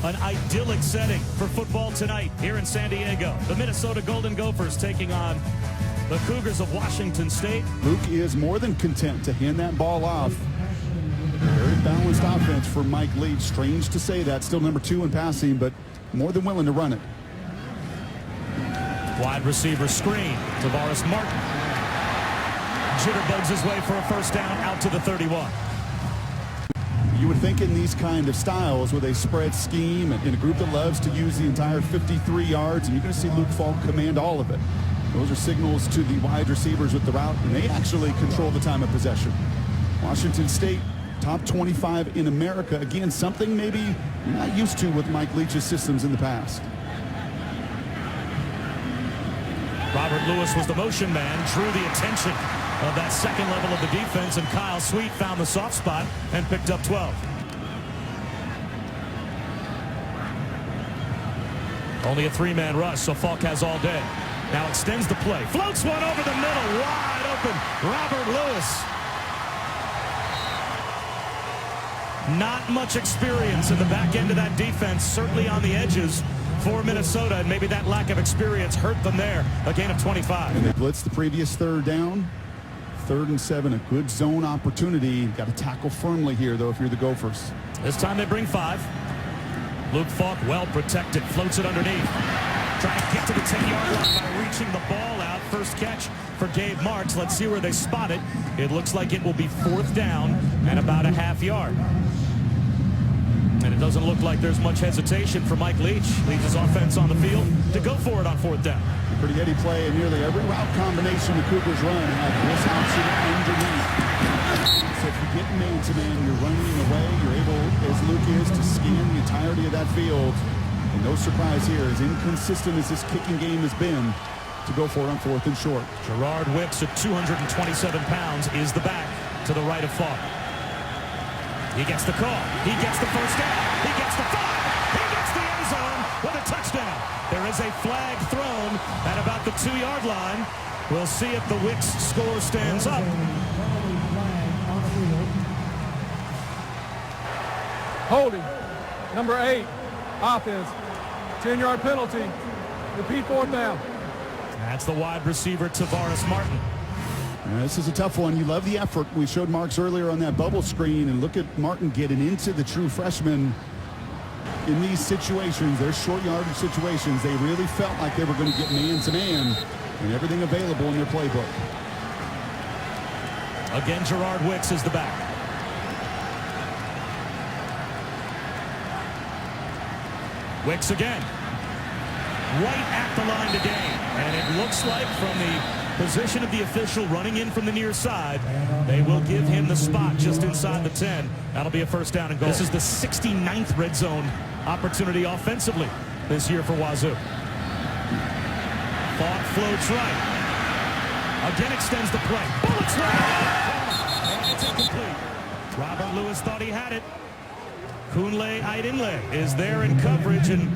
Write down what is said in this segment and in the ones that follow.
An idyllic setting for football tonight here in San Diego. The Minnesota Golden Gophers taking on the Cougars of Washington State. Luke is more than content to hand that ball off. Very balanced offense for Mike Leach. Strange to say that. Still number 2 in passing, but more than willing to run it. Wide receiver screen. Tavares Martin. Jitterbugs his way for a first down out to the 31. You would think in these kind of styles with a spread scheme and in a group that loves to use the entire 53 yards, and you're going to see Luke Falk command all of it. Those are signals to the wide receivers with the route, and they actually control the time of possession. Washington State, top 25 in America. Again, something maybe you're not used to with Mike Leach's systems in the past. Robert Lewis was the motion man, drew the attention of that second level of the defense, and Kyle Sweet found the soft spot and picked up 12. Only a 3-man rush, so Falk has all day. Now extends the play. Floats one over the middle. Wide open. Robert Lewis. Not much experience in the back end of that defense, certainly on the edges for Minnesota, and maybe that lack of experience hurt them there. A gain of 25. And they blitzed the previous third down. 3rd and 7, a good zone opportunity. Got to tackle firmly here, though, if you're the Gophers. This time they bring 5. Luke Falk, well protected, floats it underneath. Trying to get to the 10-yard line by reaching the ball out. First catch for Gabe Marks. Let's see where they spot it. It looks like it will be 4th down and about a half yard. And it doesn't look like there's much hesitation for Mike Leach. Leads his offense on the field to go for it on 4th down. Pretty heady play, and nearly every route combination the Cougars run had this option underneath. So if you get man-to-man, you're running away, you're able, as Luke is, to scan the entirety of that field. And no surprise here, as inconsistent as this kicking game has been, to go for it on 4th and short. Gerard Wicks at 227 pounds is the back to the right of Falk. He gets the call. He gets the first down. He gets the 5. He gets the end zone with a touchdown. There is a flag thrown at about the 2-yard line. We'll see if the Wicks score stands up. Holding. Number 8. Offense. 10-yard penalty. Repeat 4th down. That's the wide receiver, Tavares Martin. This is a tough one. You love the effort. We showed Marks earlier on that bubble screen, and look at Martin getting into the true freshman in these situations. They're short yardage situations. They really felt like they were going to get man-to-man and everything available in their playbook. Again, Gerard Wicks is the back. Wicks again. Right at the line to gain. And it looks like from the position of the official running in from the near side, they will give him the spot just inside the 10. That'll be a first down and goal. This is the 69th red zone opportunity offensively this year for Wazoo. Falk floats right. Again extends the play. Bullets right. And it's incomplete. Robert Lewis thought he had it. Kunle Aidinle is there in coverage and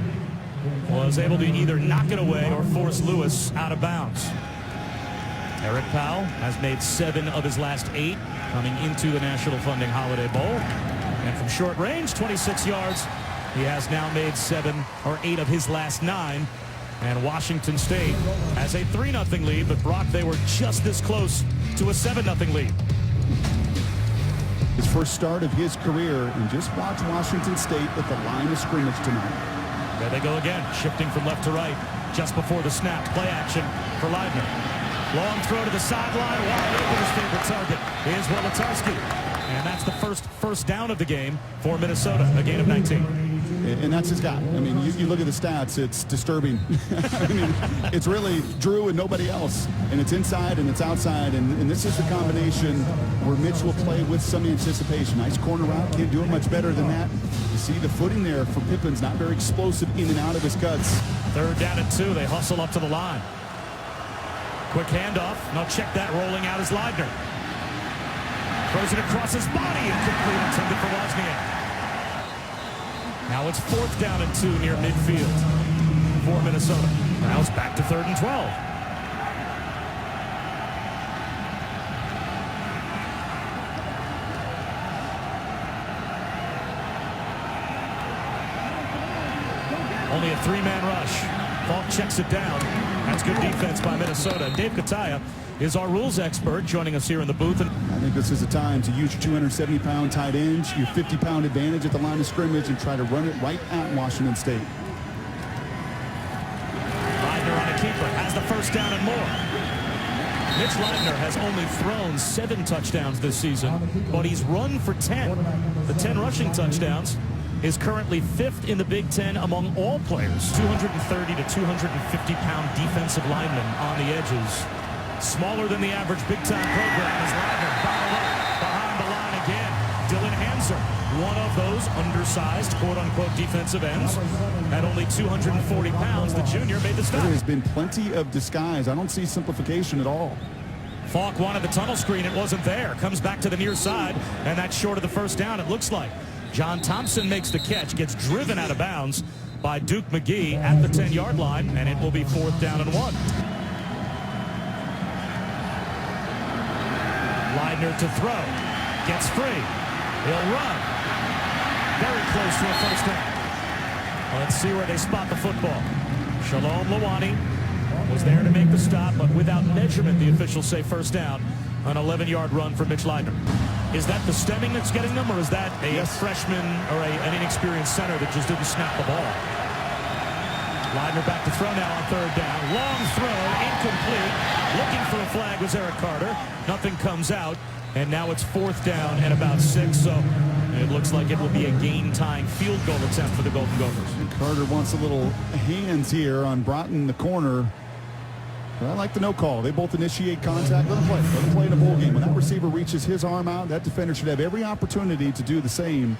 was able to either knock it away or force Lewis out of bounds. Eric Powell has made 7 of his last 8 coming into the National Funding Holiday Bowl. And from short range, 26 yards, he has now made 7 or 8 of his last 9. And Washington State has a 3-0 lead, but Brock, they were just this close to a 7-0 lead. His first start of his career, and just watch Washington State at the line of scrimmage tonight. There they go again, shifting from left to right just before the snap. Play action for Leibner. Long throw to the sideline. Wide open, his favorite target is Wolotarski. And that's the first down of the game for Minnesota, a gain of 19. And that's his guy. I mean, you look at the stats, it's disturbing. I mean, it's really Drew and nobody else. And it's inside and it's outside. And this is the combination where Mitch will play with some anticipation. Nice corner route. Can't do it much better than that. You see the footing there for Pippins, not very explosive in and out of his cuts. 3rd down and 2. They hustle up to the line. Quick handoff. Now check that. Rolling out is Leibner. Throws it across his body. Incomplete, intended for Wozniak. Now it's 4th down and 2 near midfield for Minnesota. Now it's back to 3rd and 12. Only a three-man rush. Falk checks it down. That's good defense by Minnesota. Dave Kataya is our rules expert, joining us here in the booth. And I think this is the time to use your 270-pound tight ends, your 50-pound advantage at the line of scrimmage, and try to run it right at Washington State. Leidner on a keeper, has the first down and more. Mitch Leidner has only thrown 7 touchdowns this season, but he's run for 10. The 10 rushing touchdowns is currently 5th in the Big Ten among all players. 230 to 250-pound defensive linemen on the edges. Smaller than the average Big Ten program as Leidner bottled up behind the line again. Dylan Hanser, one of those undersized, quote-unquote, defensive ends. At only 240 pounds, the junior made the stop. There has been plenty of disguise. I don't see simplification at all. Falk wanted the tunnel screen. It wasn't there. Comes back to the near side, and that's short of the first down, it looks like. John Thompson makes the catch, gets driven out of bounds by Duke McGee at the 10-yard line, and it will be 4th down and 1. Leidner to throw. Gets free. He'll run. Very close to a first down. Let's see where they spot the football. Shalom Lawani was there to make the stop, but without measurement, the officials say first down. An 11-yard run for Mitch Leidner. Is that the stemming that's getting them, or is that a freshman or an inexperienced center that just didn't snap the ball? Leidner back to throw now on 3rd down. Long throw, incomplete. Looking for a flag was Eric Carter. Nothing comes out, and now it's 4th down and about 6, so it looks like it will be a game-tying field goal attempt for the Golden Gophers. Carter wants a little hands here on Broughton, the corner. But I like the no call. They both initiate contact. Let them play. Let them play in a bowl game. When that receiver reaches his arm out, that defender should have every opportunity to do the same.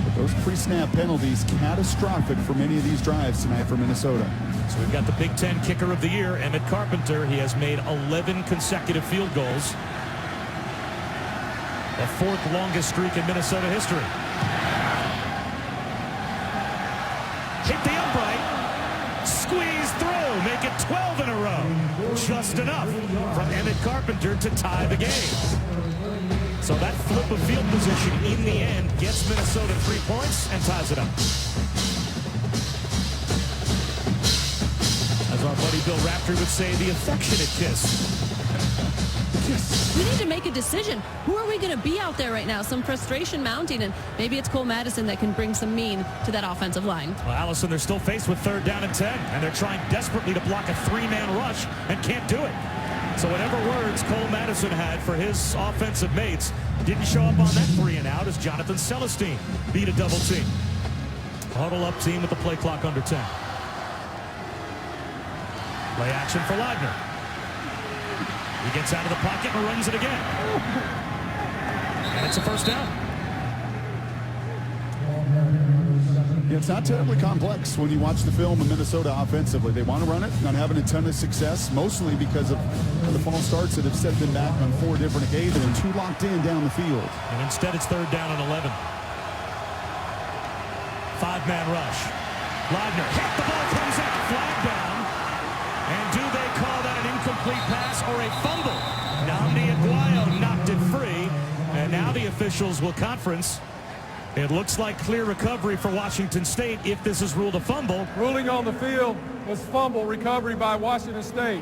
But those pre-snap penalties, catastrophic for many of these drives tonight for Minnesota. So we've got the Big Ten kicker of the year, Emmett Carpenter. He has made 11 consecutive field goals. The 4th longest streak in Minnesota history. Hit the upright. Squeeze throw. Make it 12 in a row. Just enough from Emmett Carpenter to tie the game. So that flip of field position in the end gets Minnesota 3 points and ties it up. As our buddy Bill Raftery would say, the affectionate kiss. We need to make a decision. Who are we going to be out there right now? Some frustration mounting, and maybe it's Cole Madison that can bring some mean to that offensive line. Well, Allison, they're still faced with 3rd down and 10, and they're trying desperately to block a 3-man rush and can't do it. So whatever words Cole Madison had for his offensive mates didn't show up on that 3 and out as Jonathan Celestine beat a double team. Huddle up team with the play clock under 10. Play action for Leidner. He gets out of the pocket and runs it again. And it's a first down. Yeah, it's not terribly complex when you watch the film of Minnesota offensively. They want to run it, not having a ton of success, mostly because of the false starts that have set them back on 4 different occasions and 2 locked in down the field. And instead it's 3rd down and 11. 5-man rush. Leidner hit, the ball comes out, flag down. And do they call that an incomplete pass or a fumble? Nnamdi Aguayo knocked it free, and now the officials will conference. It looks like clear recovery for Washington State if this is ruled a fumble. Ruling on the field was fumble recovery by Washington State.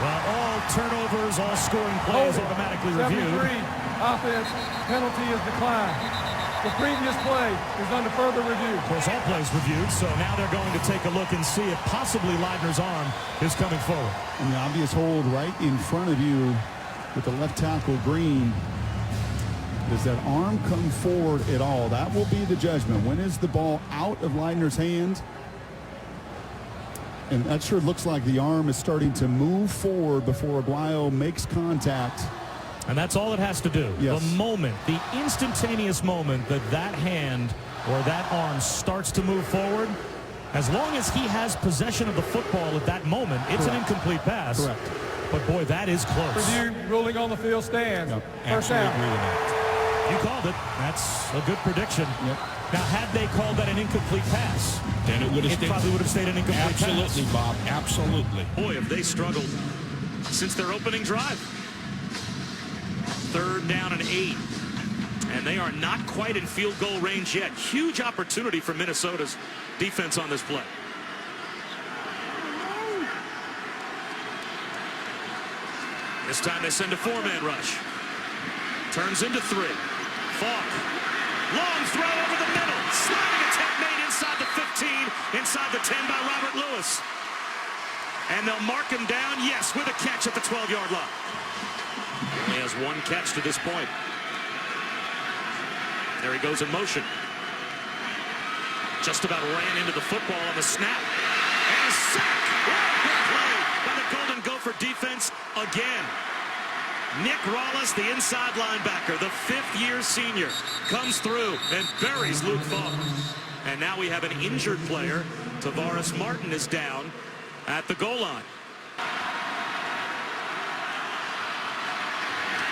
Well, all turnovers, all scoring plays automatically reviewed. 73, offense, penalty is declined. The previous play is under further review. Of course, all plays reviewed, so now they're going to take a look and see if possibly Leidner's arm is coming forward. And the obvious hold right in front of you with the left tackle Green. Does that arm come forward at all? That will be the judgment. When is the ball out of Leidner's hand? And that sure looks like the arm is starting to move forward before Aguayo makes contact. And that's all it has to do. Yes. The moment, the instantaneous moment that hand or that arm starts to move forward, as long as he has possession of the football at that moment, it's an incomplete pass. Correct. But boy, that is close. Review, ruling on the field stands. Yep. First down. You called it. That's a good prediction. Yep. Now, had they called that an incomplete pass, then it would have stayed. Probably would have stayed an incomplete pass. Absolutely, Bob. Absolutely. Boy, have they struggled since their opening drive. 3rd down and 8. And they are not quite in field goal range yet. Huge opportunity for Minnesota's defense on this play. This time they send a 4-man rush. Turns into 3. Falk. Long throw over the middle. Sliding attempt made inside the 15. Inside the 10 by Robert Lewis. And they'll mark him down, yes, with a catch at the 12-yard line. He has 1 catch to this point. There he goes in motion. Just about ran into the football on the snap. And a sack. Good play by the Golden Gopher defense again. Nick Rawlis, the inside linebacker, the 5th-year senior, comes through and buries Luke Falk. And now we have an injured player. Tavares Martin is down at the goal line.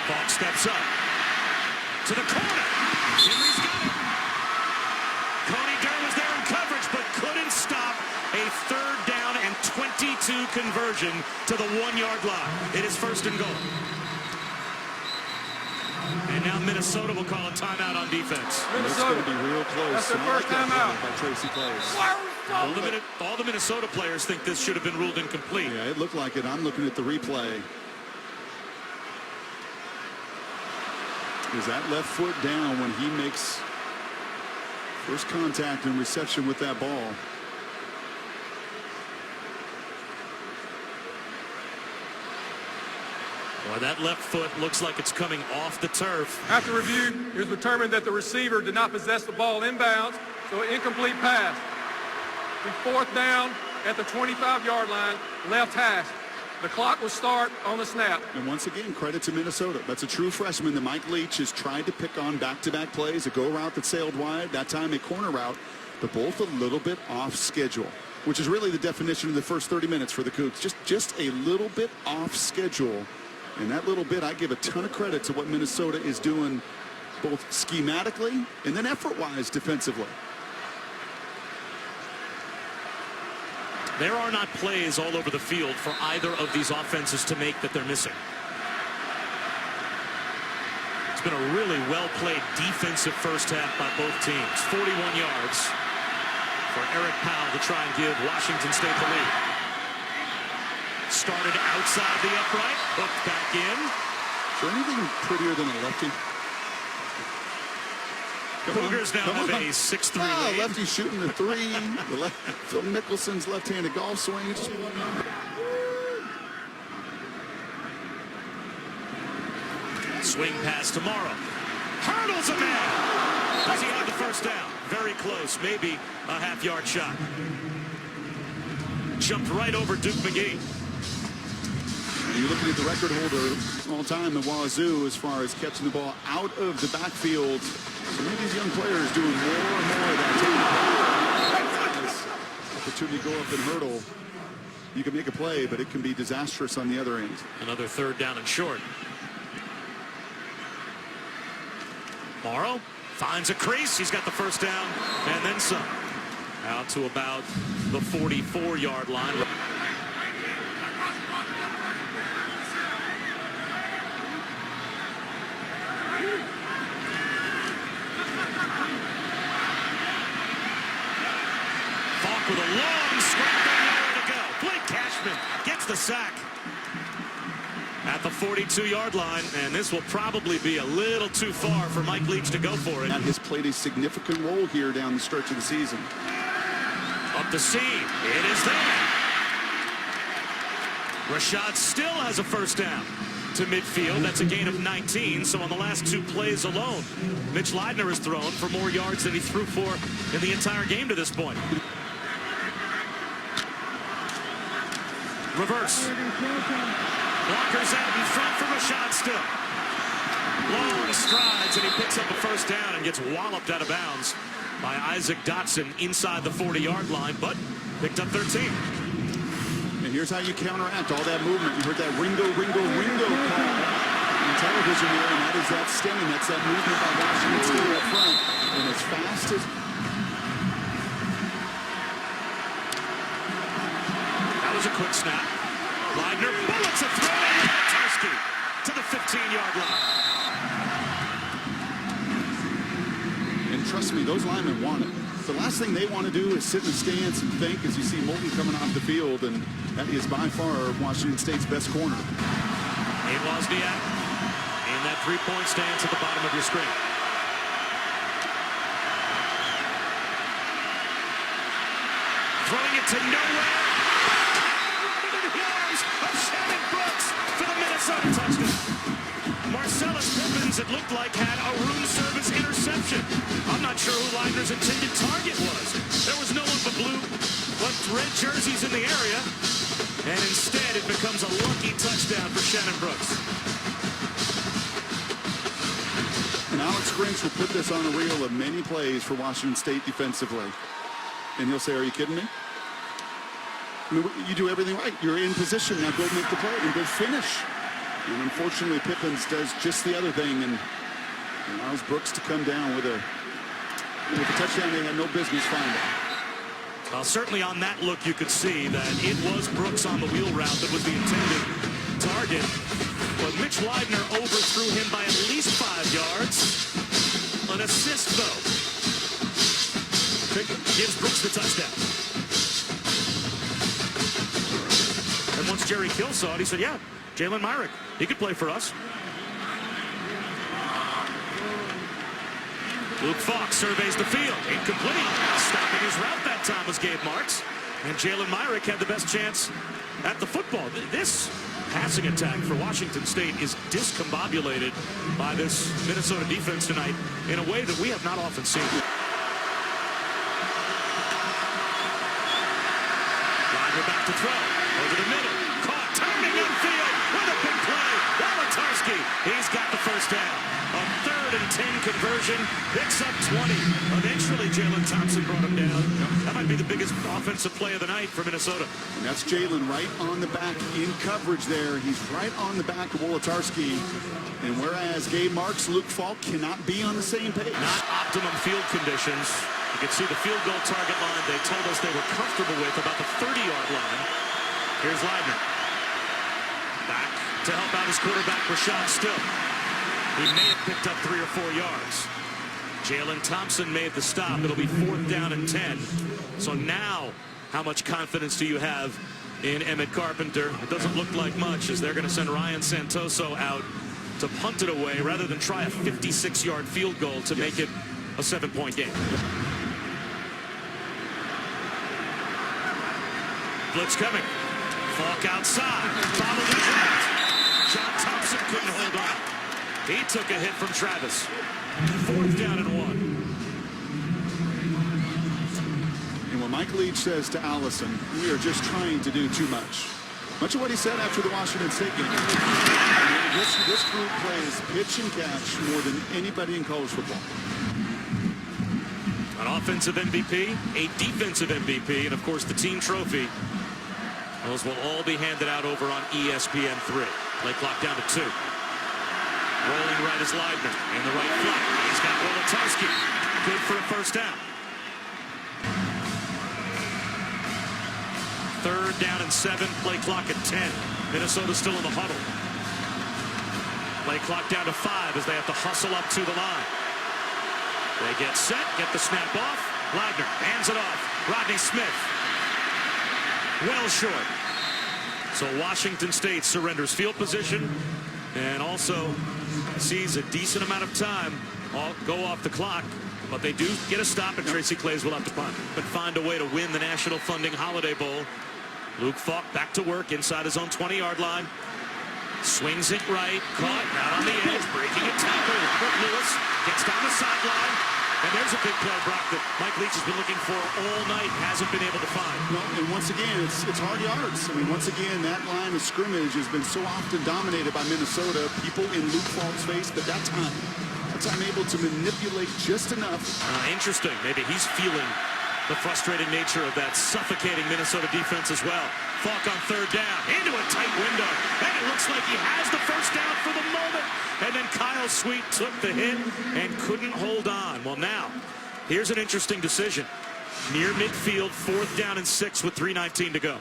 Falk steps up to the corner. Henry's got it. Coney Durr was there in coverage, but couldn't stop a 3rd down and 22 conversion to the 1-yard line. It is 1st and goal. And now Minnesota will call a timeout on defense. It's going to be real close. That's their first timeout by Tracy Claeys. All the Minnesota players think this should have been ruled incomplete. Yeah, it looked like it. I'm looking at the replay. Is that left foot down when he makes first contact and reception with that ball? Well, that left foot looks like it's coming off the turf. After review, it was determined that the receiver did not possess the ball inbounds, so an incomplete pass. The 4th down at the 25-yard line, left hash. The clock will start on the snap. And once again, credit to Minnesota. That's a true freshman that Mike Leach has tried to pick on back-to-back plays. A go route that sailed wide, that time a corner route, but both a little bit off schedule, which is really the definition of the first 30 minutes for the Cougs. Just a little bit off schedule. And that little bit, I give a ton of credit to what Minnesota is doing, both schematically and then effort-wise defensively. There are not plays all over the field for either of these offenses to make that they're missing. It's been a really well-played defensive first half by both teams. 41 yards for Eric Powell to try and give Washington State the lead. Started outside the upright, hooked back in. Is there anything prettier than a lefty? Cougars now have a 6-3 lead. Lefty shooting the 3. Phil Mickelson's left-handed golf swing. Swing pass tomorrow. Hurdles a man. Does he have the first down? Very close, maybe a half-yard shot. Jumped right over Duke McGee. You're looking at the record holder all time, the Wazoo, as far as catching the ball out of the backfield. So maybe these young players doing more and more of that. Opportunity to go up and hurdle. You can make a play, but it can be disastrous on the other end. Another 3rd down and short. Morrow finds a crease. He's got the first down and then some. Out to about the 44-yard line. With a long scrap and nowhere to go. Blake Cashman gets the sack at the 42-yard line, and this will probably be a little too far for Mike Leach to go for it. That has played a significant role here down the stretch of the season. Up the seam. It is there. Rashad still has a first down to midfield. That's a gain of 19. So on the last 2 plays alone, Mitch Leidner has thrown for more yards than he threw for in the entire game to this point. Reverse. Blockers out in front for Rashad still. Long strides, and he picks up a first down and gets walloped out of bounds by Isaac Dotson inside the 40-yard line, but picked up 13. And here's how you counteract all that movement. You heard that Ringo, Ringo, Ringo call on television here, and that is that sting. That's that movement by Washington State up front. And as fast as... That was a quick snap. Leidner bullets a throw to the 15-yard line. mean, those linemen want it. The last thing they want to do is sit in the stands and think as you see Moulton coming off the field, and that is by far Washington State's best corner. Nate Wozniak in that three-point stance at the bottom of your screen. Throwing it to nowhere. Into the arms of Shannon Brooks for the Minnesota touchdown. Marcellus Pippins, it looked like, had a room service interception. I'm not sure who Leitner's intended target was. There was no one but red jerseys in the area. And instead, it becomes a lucky touchdown for Shannon Brooks. And Alex Grinch will put this on a reel of many plays for Washington State defensively. And he'll say, are you kidding me? I mean, you do everything right. You're in position. Now go make the play and go finish. And unfortunately, Pippins does just the other thing and allows Brooks to come down with a touchdown they had no business finding. Well, certainly on that look, you could see that it was Brooks on the wheel route that was the intended target. But Mitch Leitner overthrew him by at least 5 yards. An assist, though. Gives Brooks the touchdown. And once Jerry Kill saw it, he said, yeah, Jalen Myrick, he could play for us. Luke Falk surveys the field. Incomplete. Stopping his route that time was Gabe Marks. And Jalen Myrick had the best chance at the football. This passing attack for Washington State is discombobulated by this Minnesota defense tonight in a way that we have not often seen. Ryder back to throw. Over the middle. Caught. Turning infield with a big play. Wolotarski. He's got the first down. A 3rd and 10 conversion. Picks up 20. Eventually, Jalen Thompson brought him down. That might be the biggest offensive play of the night for Minnesota. And that's Jalen right on the back in coverage there. He's right on the back of Wolotarski. And whereas Gabe Marks, Luke Falk cannot be on the same page. Not optimum field conditions. You can see the field goal target line they told us they were comfortable with about the 30-yard line. Here's Leitner. Back to help out his quarterback, Rashad Still. He may have picked up 3 or 4 yards. Jalen Thompson made the stop. It'll be 4th down and 10. So now, how much confidence do you have in Emmett Carpenter? It doesn't look like much, as they're going to send Ryan Santoso out to punt it away rather than try a 56-yard field goal to make it a 7-point game. Blitz coming. Falk outside. Followed and dropped. John Thompson couldn't hold on. He took a hit from Travis. 4th down and 1. And when Mike Leach says to Allison, we are just trying to do too much. Much of what he said after the Washington State game. This group plays pitch and catch more than anybody in college football. An offensive MVP, a defensive MVP, and of course the team trophy. Those will all be handed out over on ESPN3. Play clock down to 2. Rolling right is Leitner in the right flat. He's got Wolotarski. Good for a first down. 3rd down and 7. Play clock at 10. Minnesota still in the huddle. Play clock down to 5 as they have to hustle up to the line. They get set, get the snap off. Leitner hands it off. Rodney Smith. Well short. So Washington State surrenders field position and also sees a decent amount of time go off the clock, but they do get a stop, and Tracy Claeys will have to punt, but find a way to win the National Funding Holiday Bowl. Luke Falk back to work inside his own 20-yard line. Swings it right, caught, out on the edge, breaking a tackle. Kurt Lewis gets down the sideline. And there's a big play, Brock, that Mike Leach has been looking for all night, hasn't been able to find. Well, and once again, it's hard yards. I mean, once again, that line of scrimmage has been so often dominated by Minnesota. People in Luke Falk's face, but that time able to manipulate just enough. Interesting. Maybe he's feeling the frustrating nature of that suffocating Minnesota defense as well. Falk on 3rd down, into a tight window. And it looks like he has the first down for the moment. And then Kyle Sweet took the hit and couldn't hold on. Well, now, here's an interesting decision. Near midfield, 4th down and 6 with 3:19 to go.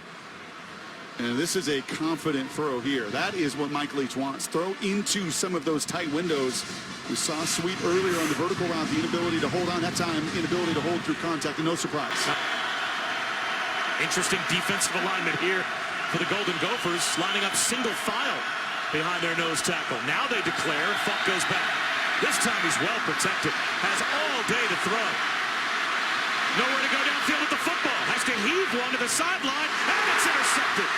And this is a confident throw here. That is what Mike Leach wants. Throw into some of those tight windows. We saw Sweet earlier on the vertical route, the inability to hold on. That time, inability to hold through contact, and no surprise. Interesting defensive alignment here for the Golden Gophers, lining up single file behind their nose tackle. Now they declare, Falk goes back. This time he's well protected, has all day to throw. Nowhere to go downfield with the football. Has to heave one to the sideline, and it's intercepted.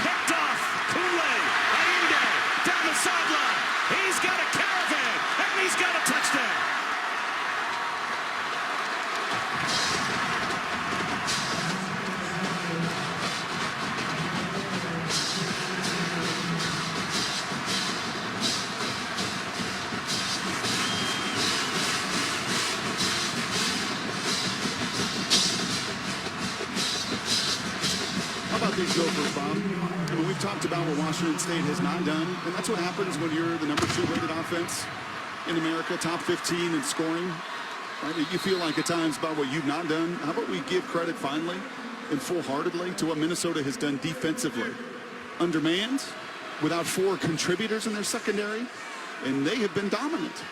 Picked off. Kool-Aid, Ayinde, down the sideline. He's got a caravan, and he's got a touchdown. These Gophers, Bob. I mean, we've talked about what Washington State has not done, and that's what happens when you're the number 2 rated offense in America, top 15 in scoring. Right? You feel like at times about what you've not done. How about we give credit finally and full-heartedly to what Minnesota has done defensively? Undermanned, without 4 contributors in their secondary, and they have been dominant.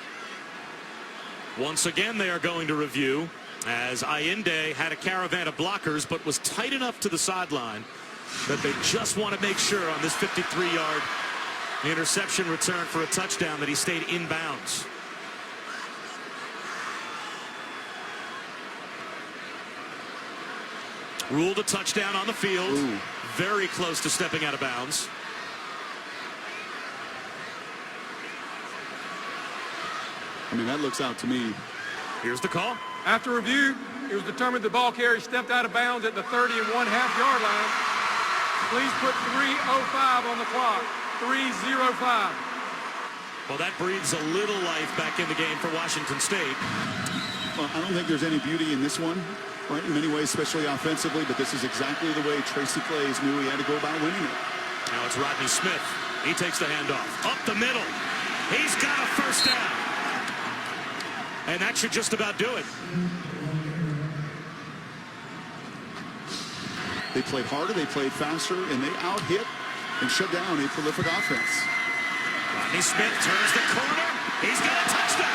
Once again, they are going to review as Ayinde had a caravan of blockers, but was tight enough to the sideline that they just want to make sure on this 53-yard interception return for a touchdown that he stayed in bounds. Ruled a touchdown on the field. Ooh. Very close to stepping out of bounds. I mean, that looks out to me. Here's the call. After review, it was determined the ball carrier stepped out of bounds at the 30.5-yard line. Please put 3:05 on the clock. 3:05. Well, that breathes a little life back in the game for Washington State. Well, I don't think there's any beauty in this one, right? In many ways, especially offensively, but this is exactly the way Tracy Claeys knew he had to go about winning it. Now it's Rodney Smith. He takes the handoff. Up the middle. He's got a first down. And that should just about do it. They played harder, they played faster, and they out-hit and shut down a prolific offense. Rodney Smith turns the corner. He's got a touchdown.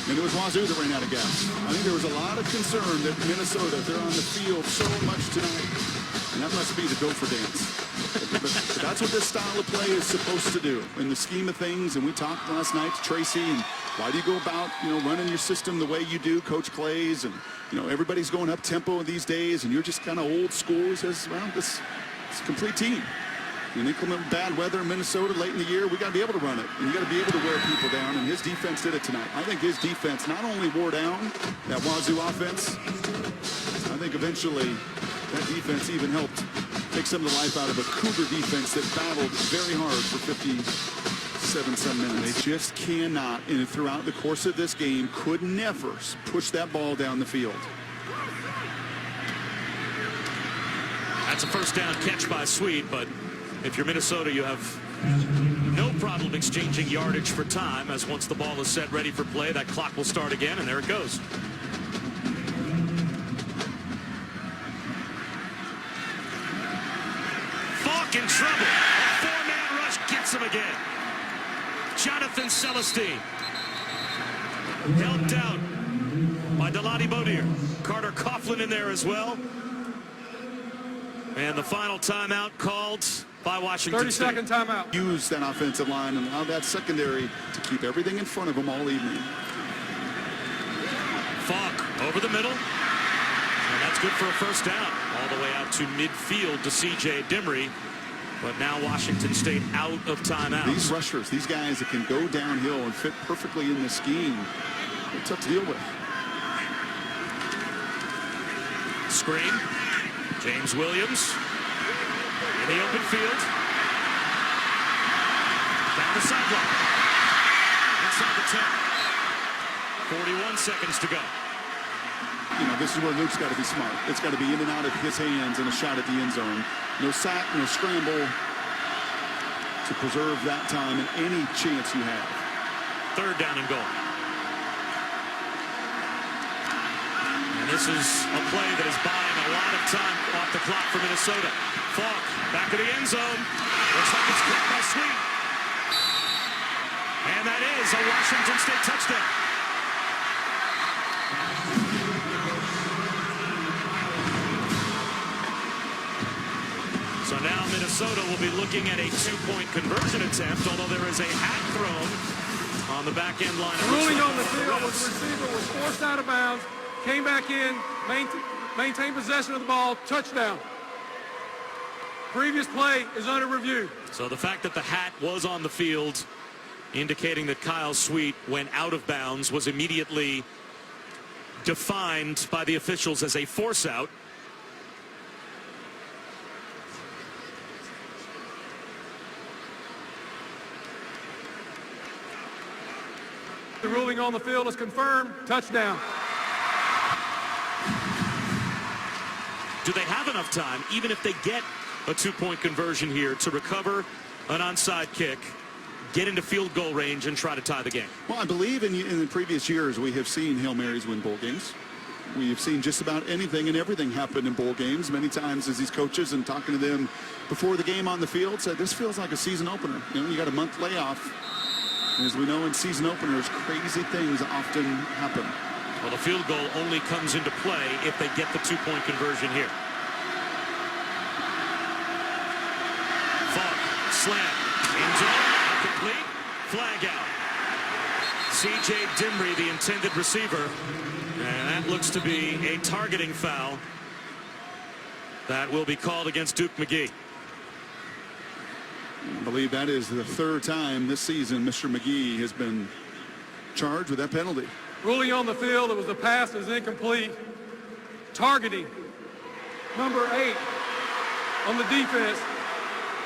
And it was Wazoo that ran out of gas. I think there was a lot of concern that Minnesota, they're on the field so much tonight. And that must be the Gopher dance. But that's what this style of play is supposed to do in the scheme of things. And we talked last night to Tracy, and why do you go about, running your system the way you do, Coach Claeys? And, everybody's going up tempo these days, and you're just kind of old school. He says, well, it's a complete team. In inclement bad weather in Minnesota late in the year, we got to be able to run it. And you got to be able to wear people down, and his defense did it tonight. I think his defense not only wore down that Wazoo offense, I think eventually that defense even helped take some of the life out of a Cougar defense that battled very hard for 57-some minutes. They just cannot, and throughout the course of this game, could never push that ball down the field. That's a first down catch by Sweet, but if you're Minnesota, you have no problem exchanging yardage for time, as once the ball is set ready for play, that clock will start again, and there it goes. Falk in trouble. A 4-man rush gets him again. Jonathan Celestine. Helped out by Delani Bodier. Carter Coughlin in there as well. And the final timeout called by Washington State. 30-second timeout. Use that offensive line and allow that secondary to keep everything in front of them all evening. Falk over the middle. And that's good for a first down. All the way out to midfield to C.J. Dimry. But now Washington State out of timeouts. These rushers, these guys that can go downhill and fit perfectly in the scheme, they're tough to deal with. Screen. James Williams in the open field. Down the sideline. Inside the 10. 41 seconds to go. This is where Luke's got to be smart. It's got to be in and out of his hands and a shot at the end zone. No sack, no scramble. to preserve that time and any chance you have. 3rd down and goal. And this is a play that is buying a lot of time off the clock for Minnesota. Falk back of the end zone. Looks like it's caught by Sweet. And that is a Washington State touchdown. So now Minnesota will be looking at a 2-point conversion attempt, although there is a hat thrown on the back end line. Ruling on the field was the receiver was forced out of bounds, came back in, maintained possession of the ball, touchdown. Previous play is under review. So the fact that the hat was on the field, indicating that Kyle Sweet went out of bounds, was immediately defined by the officials as a force out. The ruling on the field is confirmed. Touchdown. Do they have enough time, even if they get a 2-point conversion here, to recover an onside kick, get into field goal range, and try to tie the game? Well, I believe in the previous years we have seen Hail Marys win bowl games. We have seen just about anything and everything happen in bowl games. Many times as these coaches and talking to them before the game on the field said, this feels like a season opener. You know, you got a month layoff. As we know, in season openers, crazy things often happen. Well, the field goal only comes into play if they get the 2-point conversion here. Falk, slam, into complete, flag out. C.J. Dimry, the intended receiver, and that looks to be a targeting foul that will be called against Duke McGee. I believe that is the 3rd time this season Mr. McGee has been charged with that penalty. Ruling on the field, it was the pass is incomplete. Targeting. Number 8 on the defense.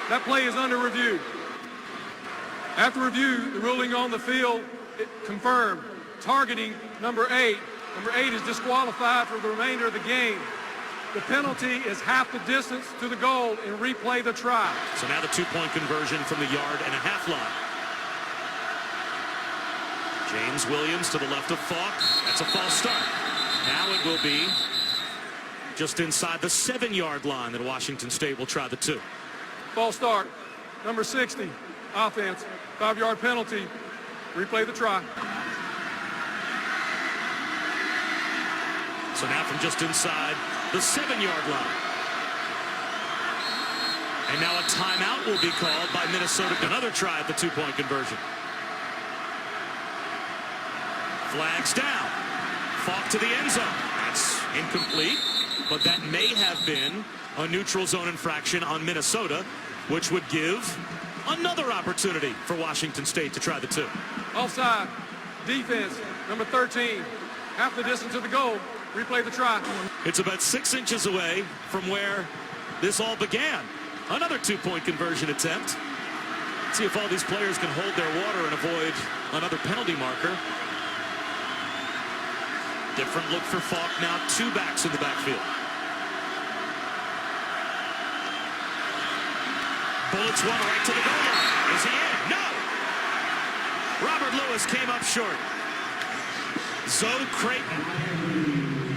That play is under review. After review, the ruling on the field, it confirmed. Targeting number 8. Number 8 is disqualified for the remainder of the game. The penalty is half the distance to the goal and replay the try. So now the 2-point conversion from the yard-and-a-half line. James Williams to the left of Falk. That's a false start. Now it will be just inside the 7-yard line that Washington State will try the 2. False start. Number 60, offense. 5-yard penalty. Replay the try. So now from just inside the 7-yard line. And now a timeout will be called by Minnesota. Another try at the 2-point conversion. Flags down. Falk to the end zone. That's incomplete, but that may have been a neutral zone infraction on Minnesota, which would give another opportunity for Washington State to try the 2. Offside. Defense. Number 13. Half the distance to the goal. Replay the try. It's about 6 inches away from where this all began. Another 2-point conversion attempt. Let's see if all these players can hold their water and avoid another penalty marker. Different look for Falk now. 2 backs in the backfield. Bullets one right to the goal line. Is he in? No! Robert Lewis came up short. Zoe Creighton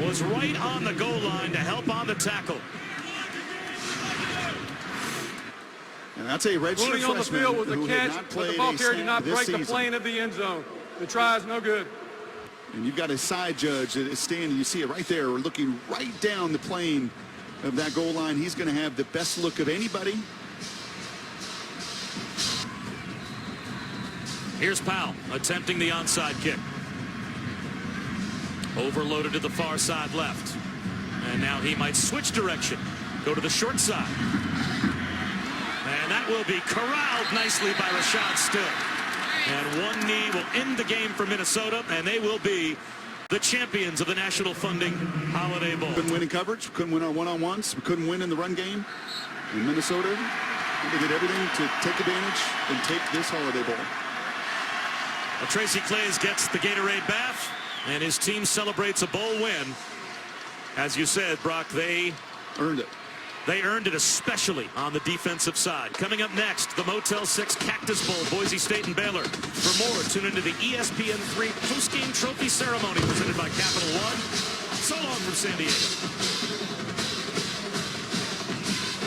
was right on the goal line to help on the tackle. And that's a redshirt Ruling on the freshman field was a who had catch, not but played the ball a carrier did snap not this break the season. plane of the end zone. The try is no good. And you've got a side judge that is standing. You see it right there, looking right down the plane of that goal line. He's going to have the best look of anybody. Here's Powell attempting the onside kick. Overloaded to the far side left. And now he might switch direction. Go to the short side. And that will be corralled nicely by Rashad Still. And one knee will end the game for Minnesota, and they will be the champions of the National Funding Holiday Bowl. Couldn't win in coverage, couldn't win our one-on-ones, we couldn't win in the run game. In Minnesota, they did everything to take advantage and take this Holiday Bowl. Well, Tracy Claeys gets the Gatorade bath, and his team celebrates a bowl win. As you said, Brock, they Earned it. They earned it, especially on the defensive side. Coming up next, the Motel 6 Cactus Bowl, Boise State and Baylor. For more, tune into the ESPN3 postgame trophy ceremony presented by Capital One. So long from San Diego.